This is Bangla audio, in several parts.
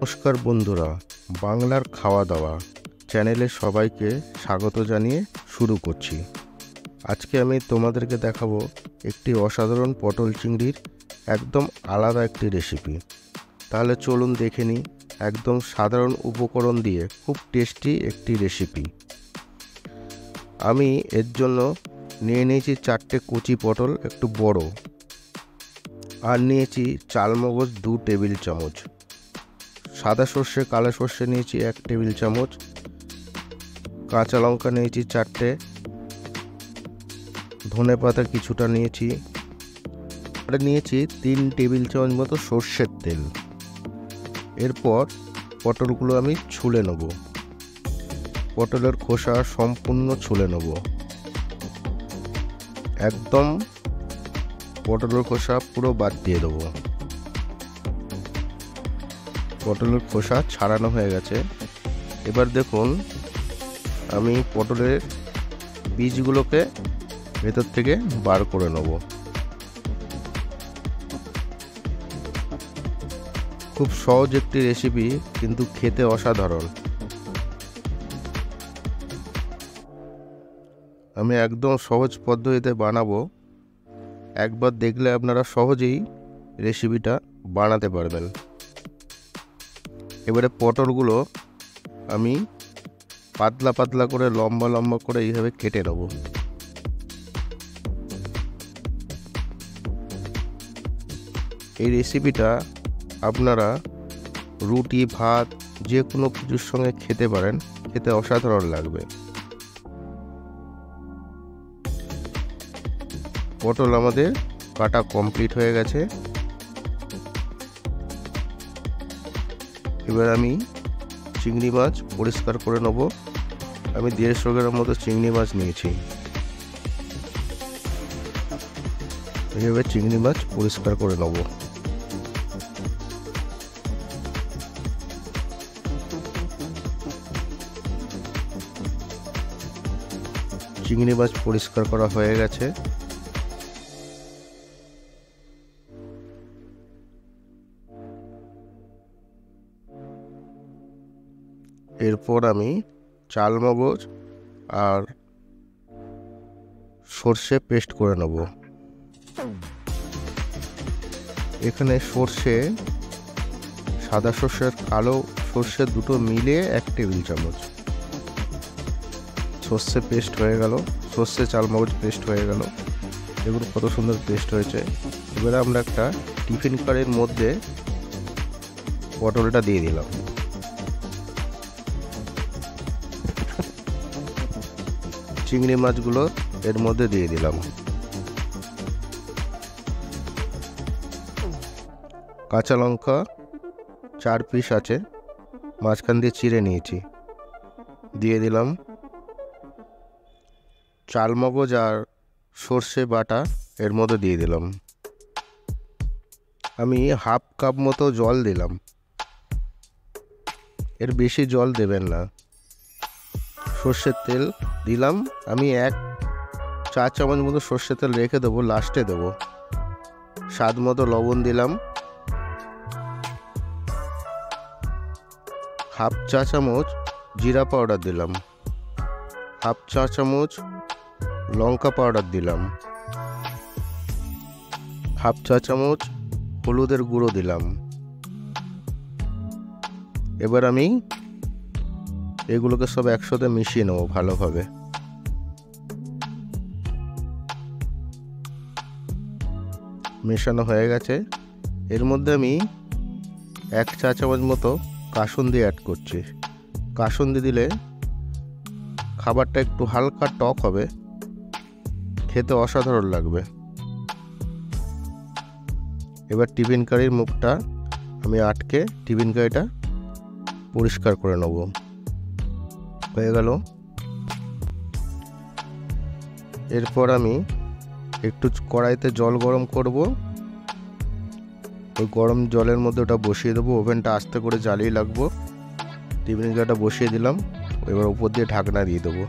নমস্কার বন্ধুরা, বাংলার খাওয়া দাওয়া চ্যানেলে সবাইকে স্বাগত জানিয়ে শুরু করছি। আজকে আমি তোমাদেরকে দেখাবো একটি অসাধারণ পটল চিংড়ির একদম আলাদা একটি রেসিপি। তাহলে চলুন দেখে নিই একদম সাধারণ উপকরণ দিয়ে খুব টেস্টি একটি রেসিপি। আমি এর জন্য নিয়ে নিয়েছি 4টে কচি পটল একটু বড়, আর নিয়েছি চালমগজ 2 টেবিল চামচ, সাদা সর্ষে কালো সর্ষে নিয়েছি 1 টেবিল চামচ, কাঁচা লঙ্কা নিয়েছি 4টে, ধনে পাতা কিছুটা নিয়েছি, আর নিয়েছি 3 টেবিল চামচ মতো সর্ষের তেল। এরপর পটলগুলো আমি ছুলে নেব, পটলের খোসা সম্পূর্ণ ছুলে নেব, একদম পটলের খোসা পুরো বাদ দিয়ে দেবো। পটলের খোসা ছাড়ানো হয়ে গেছে। এবার দেখুন আমি পটলের বীজগুলোকে ভেতর থেকে বার করে নেব। খুব সহজ একটি রেসিপি, কিন্তু খেতে অসাধারণ। আমি একদম সহজ পদ্ধতিতে বানাবো, একবার দেখলে আপনারা সহজেই রেসিপিটা বানাতে পারবেন। এবারে পটলগুলো আমি পাতলা পাতলা করে লম্বা লম্বা করে এইভাবে কেটে নেব। এই রেসিপিটা আপনারা রুটি ভাত যে কোনো কিছুর সঙ্গে খেতে পারেন, খেতে অসাধারণ লাগবে। পটল আমাদের কাটা কমপ্লিট হয়ে গেছে। এবার আমি চিংড়ি মাছ পরিষ্কার করে নেব। আমি 150 গ্রাম মতো চিংড়ি মাছ নিয়েছি। এইভাবে চিংড়ি মাছ পরিষ্কার করে নেব। চিংড়ি মাছ পরিষ্কার করা হয়ে গেছে। এরপর আমি চালমগজ আর সর্ষে পেস্ট করে নেব। এখানে সর্ষে, সাদা সর্ষের কালো সর্ষে দুটো মিলিয়ে 1 টেবিল চামচ সর্ষে পেস্ট হয়ে গেল, সর্ষে চালমগজ পেস্ট হয়ে গেল। এগুলো কত সুন্দর পেস্ট হয়েছে। এবারে আমরা একটা টিফিন কারের মধ্যে পটলটা দিয়ে দিলাম। চিংড়ি মাছগুলো এর মধ্যে দিয়ে দিলাম। কাঁচা লঙ্কা 4 পিস আছে, মাঝখান দিয়ে চিড়ে নিয়েছি, দিয়ে দিলাম। চালমগজ আর সর্ষে বাটা এর মধ্যে দিয়ে দিলাম। আমি 1/2 কাপ মতো জল দিলাম, এর বেশি জল দেবেন না। সর্ষের তেল দিলাম। আমি 1 চা চামচ মতো সর্ষের তেল রেখে দেবো, লাস্টে দেবো। স্বাদ মতো লবণ দিলাম। 1/2 চা চামচ জিরা পাউডার দিলাম, 1/2 চা চামচ লঙ্কা পাউডার দিলাম, 1/2 চা চামচ হলুদের গুঁড়ো দিলাম। এবার আমি এগুলোকে সব একসাথে মিশিয়ে নেব ভালোভাবে। মেশানো হয়ে গেছে। এর মধ্যে আমি 1 চা চামচ মতো কাসুন্দি অ্যাড করছি। কাসুন্দি দিলে খাবারটা একটু হালকা টক হবে, খেতে অসাধারণ লাগবে। এবার টিফিন কারির মুখটা আমি আটকে টিফিন কারিটা পরিষ্কার করে নেব। হয়ে গেল। এরপর আমি একটু কড়াইতে জল গরম করব। ওই গরম জলের মধ্যে ওটা বসিয়ে দেবো। ওভেনটা আস্তে করে জ্বালিয়ে রাখবো। টিফিন কারিটা বসিয়ে দিলাম। এবার উপর দিয়ে ঢাকনা দিয়ে দেবো।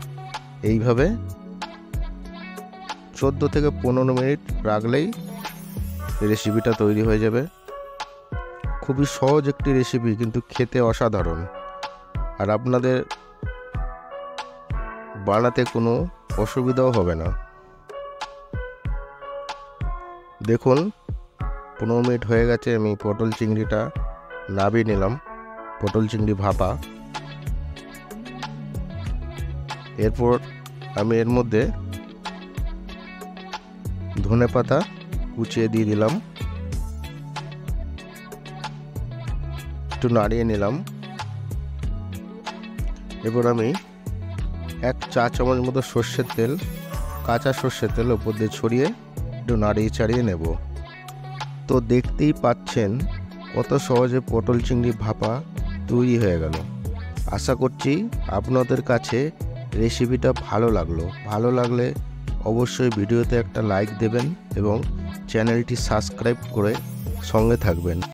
এইভাবে 14 থেকে 15 মিনিট রাখলেই রেসিপিটা তৈরি হয়ে যাবে। খুবই সহজ একটি রেসিপি, কিন্তু খেতে অসাধারণ। আর আপনাদের বানাতে কোনো অসুবিধাও হবে না। দেখুন 15 মিনিট হয়ে গেছে, আমি পটল চিংড়িটা নামিয়ে নিলাম। পটল চিংড়ি ভাপা। এরপর আমি এর মধ্যে ধনেপাতা কুচিয়ে দিয়ে দিলাম, একটু নাড়িয়ে নিলাম। এরপর আমি 1 চা চামচ মতো সর্ষের তেল, কাঁচা সর্ষের তেল উপর দিয়ে ছড়িয়ে একটু নাড়িয়ে চাড়িয়ে নেব। তো দেখতেই পাচ্ছেন কত সহজে পটল চিংড়ি ভাপা তৈরি হয়ে গেল। আশা করছি আপনাদের কাছে রেসিপিটা ভালো লাগলে অবশ্যই ভিডিওতে একটা লাইক দেবেন এবং চ্যানেলটি সাবস্ক্রাইব করে সঙ্গে থাকবেন।